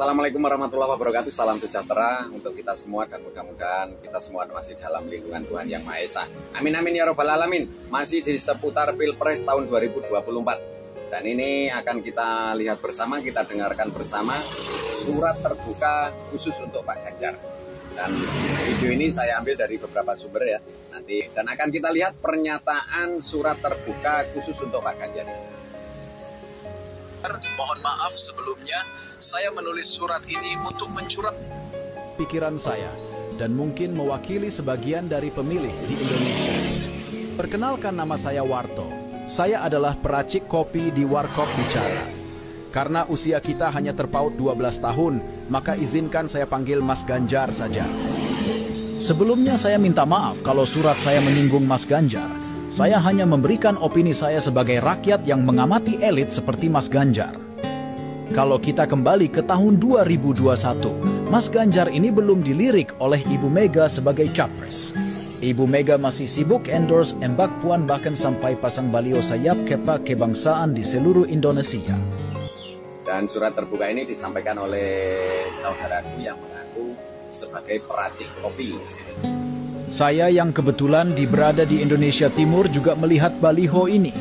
Assalamualaikum warahmatullahi wabarakatuh. Salam sejahtera untuk kita semua dan mudah-mudahan kita semua masih dalam lindungan Tuhan Yang Maha Esa. Amin amin ya robbal alamin. Masih di seputar Pilpres tahun 2024. Dan ini akan kita lihat bersama, kita dengarkan bersama surat terbuka khusus untuk Pak Ganjar. Dan video ini saya ambil dari beberapa sumber ya nanti, dan akan kita lihat pernyataan surat terbuka khusus untuk Pak Ganjar. Mohon maaf sebelumnya, saya menulis surat ini untuk mencurah pikiran saya dan mungkin mewakili sebagian dari pemilih di Indonesia. Perkenalkan, nama saya Warto. Saya adalah peracik kopi di Warkop Bicara. Karena usia kita hanya terpaut 12 tahun, maka izinkan saya panggil Mas Ganjar saja. Sebelumnya saya minta maaf kalau surat saya menyinggung Mas Ganjar. Saya hanya memberikan opini saya sebagai rakyat yang mengamati elit seperti Mas Ganjar. Kalau kita kembali ke tahun 2021, Mas Ganjar ini belum dilirik oleh Ibu Mega sebagai capres. Ibu Mega masih sibuk endorse Mbak Puan, bahkan sampai pasang baliho sayap kepa kebangsaan di seluruh Indonesia. Dan surat terbuka ini disampaikan oleh saudaraku yang mengaku sebagai peracik kopi. Saya yang kebetulan berada di Indonesia Timur juga melihat baliho ini.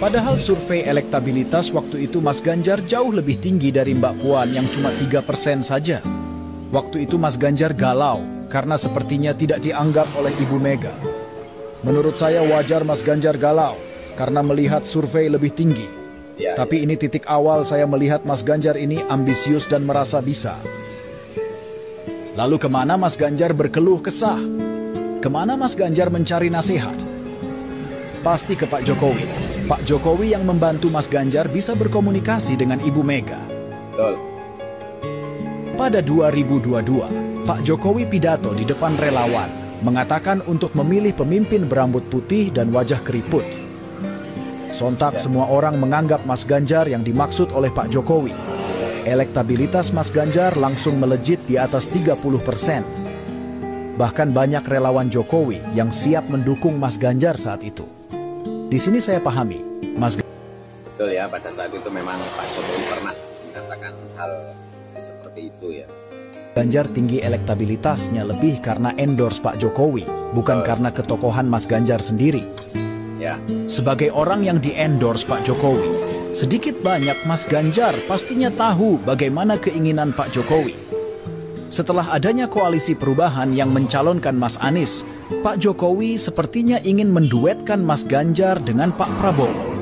Padahal survei elektabilitas waktu itu Mas Ganjar jauh lebih tinggi dari Mbak Puan yang cuma 3% saja. Waktu itu Mas Ganjar galau karena sepertinya tidak dianggap oleh Ibu Mega. Menurut saya wajar Mas Ganjar galau karena melihat survei lebih tinggi. Tapi ini titik awal saya melihat Mas Ganjar ini ambisius dan merasa bisa. Lalu kemana Mas Ganjar berkeluh kesah? Kemana Mas Ganjar mencari nasihat? Pasti ke Pak Jokowi. Pak Jokowi yang membantu Mas Ganjar bisa berkomunikasi dengan Ibu Mega. Betul. Pada 2022, Pak Jokowi pidato di depan relawan, mengatakan untuk memilih pemimpin berambut putih dan wajah keriput. Sontak semua orang menganggap Mas Ganjar yang dimaksud oleh Pak Jokowi. Elektabilitas Mas Ganjar langsung melejit di atas 30%. Bahkan banyak relawan Jokowi yang siap mendukung Mas Ganjar saat itu. Di sini saya pahami, Mas Betul ya, pada saat itu memang Pak Jokowi pernah mengatakan hal seperti itu ya. Ganjar tinggi elektabilitasnya lebih karena endorse Pak Jokowi, bukan karena ketokohan Mas Ganjar sendiri. Ya. Sebagai orang yang di-endorse Pak Jokowi, sedikit banyak Mas Ganjar pastinya tahu bagaimana keinginan Pak Jokowi. Setelah adanya koalisi perubahan yang mencalonkan Mas Anies, Pak Jokowi sepertinya ingin menduetkan Mas Ganjar dengan Pak Prabowo.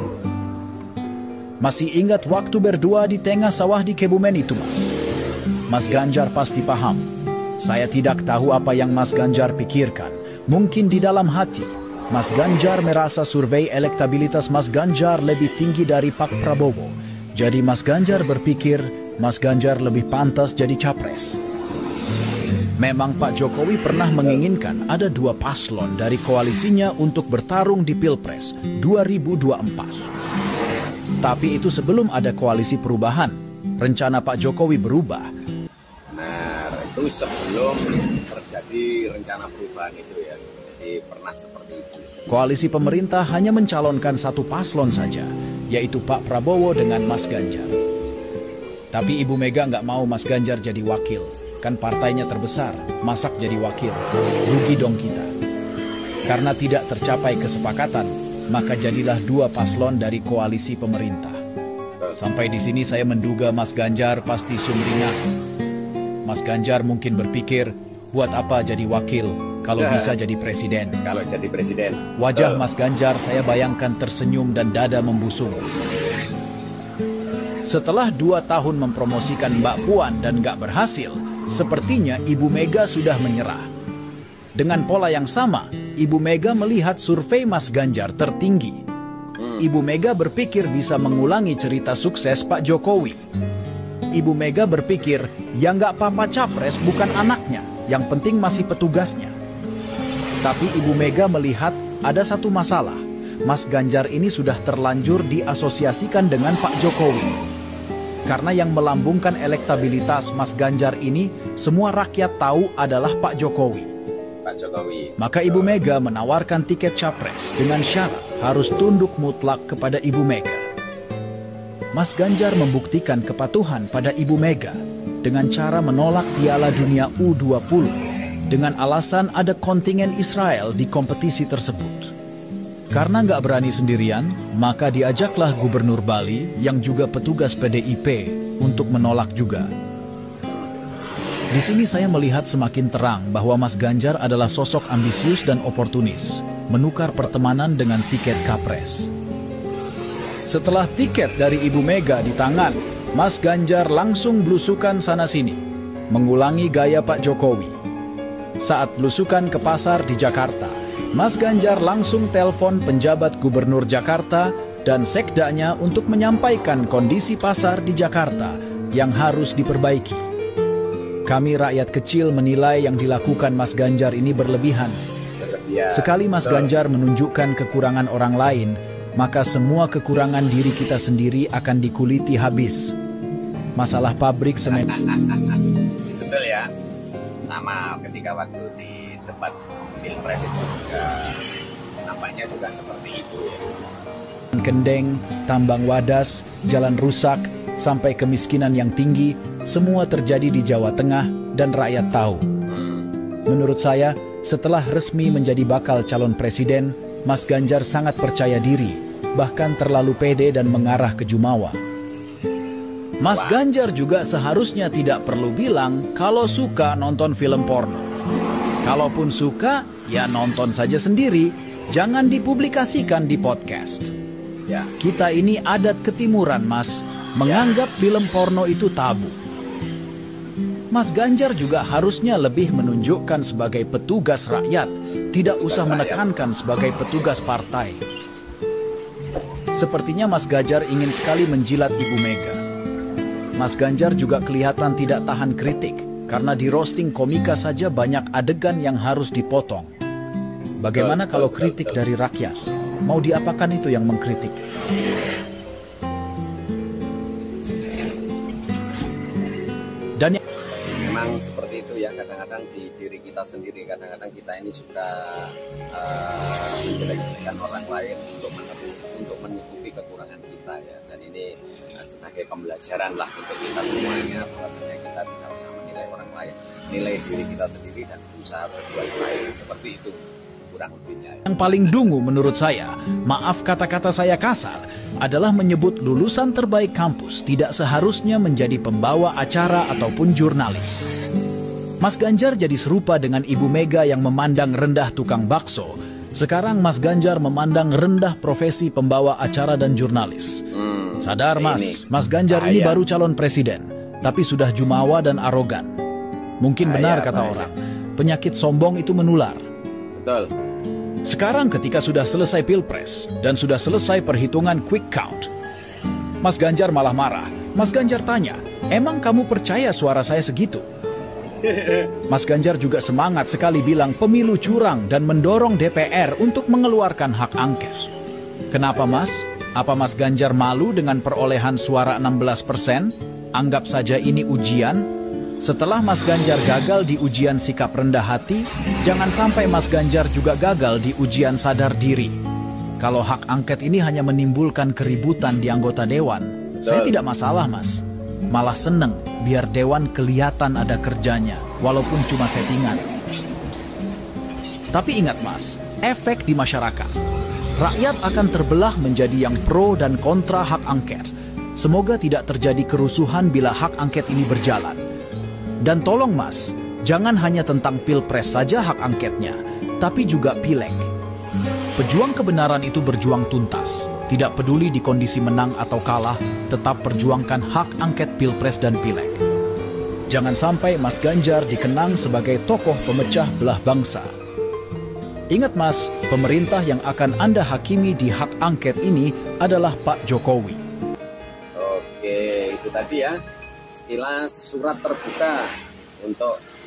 Masih ingat waktu berdua di tengah sawah di Kebumen itu, Mas? Mas Ganjar pasti paham. Saya tidak tahu apa yang Mas Ganjar pikirkan. Mungkin di dalam hati, Mas Ganjar merasa survei elektabilitas Mas Ganjar lebih tinggi dari Pak Prabowo. Jadi Mas Ganjar berpikir Mas Ganjar lebih pantas jadi capres. Memang Pak Jokowi pernah menginginkan ada dua paslon dari koalisinya untuk bertarung di Pilpres 2024. Tapi itu sebelum ada koalisi perubahan. Rencana Pak Jokowi berubah. Nah, itu sebelum terjadi rencana perubahan itu ya. Pernah seperti itu. Koalisi pemerintah hanya mencalonkan satu paslon saja, yaitu Pak Prabowo dengan Mas Ganjar. Tapi Ibu Mega nggak mau Mas Ganjar jadi wakil, kan partainya terbesar, masak jadi wakil, rugi dong kita. Karena tidak tercapai kesepakatan, maka jadilah dua paslon dari koalisi pemerintah. Sampai di sini saya menduga Mas Ganjar pasti sumringah. Mas Ganjar mungkin berpikir, buat apa jadi wakil? Kalau bisa jadi presiden. Kalau jadi presiden. Wajah Mas Ganjar saya bayangkan tersenyum dan dada membusung. Setelah 2 tahun mempromosikan Mbak Puan dan gak berhasil, sepertinya Ibu Mega sudah menyerah. Dengan pola yang sama, Ibu Mega melihat survei Mas Ganjar tertinggi. Ibu Mega berpikir bisa mengulangi cerita sukses Pak Jokowi. Ibu Mega berpikir, yang gak apa-apa capres bukan anaknya, yang penting masih petugasnya. Tapi Ibu Mega melihat ada satu masalah. Mas Ganjar ini sudah terlanjur diasosiasikan dengan Pak Jokowi. Karena yang melambungkan elektabilitas Mas Ganjar ini, semua rakyat tahu adalah Pak Jokowi. Pak Jokowi. Maka Ibu Mega menawarkan tiket capres dengan syarat harus tunduk mutlak kepada Ibu Mega. Mas Ganjar membuktikan kepatuhan pada Ibu Mega dengan cara menolak Piala Dunia U20 dengan alasan ada kontingen Israel di kompetisi tersebut. Karena nggak berani sendirian, maka diajaklah Gubernur Bali yang juga petugas PDIP untuk menolak juga. Di sini saya melihat semakin terang bahwa Mas Ganjar adalah sosok ambisius dan oportunis, menukar pertemanan dengan tiket Kapres. Setelah tiket dari Ibu Mega di tangan, Mas Ganjar langsung blusukan sana-sini, mengulangi gaya Pak Jokowi. Saat blusukan ke pasar di Jakarta, Mas Ganjar langsung telepon penjabat Gubernur Jakarta dan sekdanya untuk menyampaikan kondisi pasar di Jakarta yang harus diperbaiki. Kami rakyat kecil menilai yang dilakukan Mas Ganjar ini berlebihan. Sekali Mas Ganjar menunjukkan kekurangan orang lain, maka semua kekurangan diri kita sendiri akan dikuliti habis. Masalah pabrik semen. Betul ya. Sama ketika waktu di debat Pilpres itu juga nampaknya juga seperti itu. Kendeng, tambang wadas, jalan rusak, sampai kemiskinan yang tinggi, semua terjadi di Jawa Tengah dan rakyat tahu. Menurut saya, setelah resmi menjadi bakal calon presiden, Mas Ganjar sangat percaya diri, bahkan terlalu pede dan mengarah ke Jumawa. Mas Ganjar juga seharusnya tidak perlu bilang kalau suka nonton film porno. Kalaupun suka, ya nonton saja sendiri, jangan dipublikasikan di podcast. Kita ini adat ketimuran, Mas, menganggap film porno itu tabu. Mas Ganjar juga harusnya lebih menunjukkan sebagai petugas rakyat, tidak usah menekankan sebagai petugas partai. Sepertinya Mas Ganjar ingin sekali menjilat Ibu Mega. Mas Ganjar juga kelihatan tidak tahan kritik, karena di roasting komika saja banyak adegan yang harus dipotong. Bagaimana kalau kritik dari rakyat? Mau diapakan itu yang mengkritik? Dan memang seperti itu ya, kadang-kadang di diri kita sendiri, kadang-kadang kita ini suka menjelek-jelekan orang lain untuk menutupi kekurangan kita ya. Dan ini sebagai pembelajaran lah untuk kita semuanya, bahwasanya kita tidak usah menilai orang lain, nilai diri kita sendiri dan berusaha berbuat baik, seperti itu kurang lebihnya. Yang paling dungu menurut saya, maaf kata-kata saya kasar, adalah menyebut lulusan terbaik kampus tidak seharusnya menjadi pembawa acara ataupun jurnalis. Mas Ganjar jadi serupa dengan Ibu Mega yang memandang rendah tukang bakso. Sekarang Mas Ganjar memandang rendah profesi pembawa acara dan jurnalis. Sadar Mas, Mas Ganjar ini baru calon presiden, tapi sudah jumawa dan arogan. Mungkin benar kata orang, penyakit sombong itu menular. Betul. Sekarang ketika sudah selesai Pilpres dan sudah selesai perhitungan quick count, Mas Ganjar malah marah. Mas Ganjar tanya, emang kamu percaya suara saya segitu? Mas Ganjar juga semangat sekali bilang pemilu curang dan mendorong DPR untuk mengeluarkan hak angket. Kenapa Mas? Apa Mas Ganjar malu dengan perolehan suara 16%? Anggap saja ini ujian. Setelah Mas Ganjar gagal di ujian sikap rendah hati, jangan sampai Mas Ganjar juga gagal di ujian sadar diri. Kalau hak angket ini hanya menimbulkan keributan di anggota dewan, saya tidak masalah Mas. Malah seneng biar dewan kelihatan ada kerjanya, walaupun cuma settingan. Tapi ingat Mas, efek di masyarakat. Rakyat akan terbelah menjadi yang pro dan kontra hak angket. Semoga tidak terjadi kerusuhan bila hak angket ini berjalan. Dan tolong Mas, jangan hanya tentang Pilpres saja hak angketnya, tapi juga Pileg. Pejuang kebenaran itu berjuang tuntas, tidak peduli di kondisi menang atau kalah, tetap perjuangkan hak angket Pilpres dan Pileg. Jangan sampai Mas Ganjar dikenang sebagai tokoh pemecah belah bangsa. Ingat Mas, pemerintah yang akan Anda hakimi di hak angket ini adalah Pak Jokowi. Oke, itu tadi ya. Sekilas surat terbuka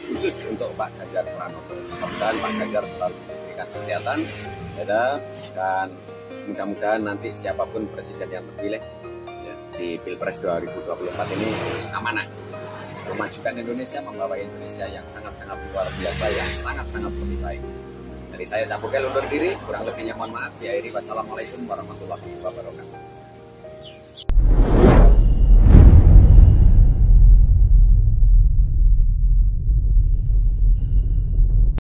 khusus untuk Pak Ganjar Pranowo. Mudah-mudahan Pak Ganjar selalu diberikan kesehatan, dan mudah-mudahan nanti siapapun presiden yang terpilih ya, di Pilpres 2024 ini amanah, memajukan Indonesia, membawa Indonesia yang sangat-sangat luar biasa, yang sangat-sangat lebih baik. Dari saya Capukel undur diri, kurang lebihnya mohon maaf. Diakhiri wassalamualaikum warahmatullahi wabarakatuh.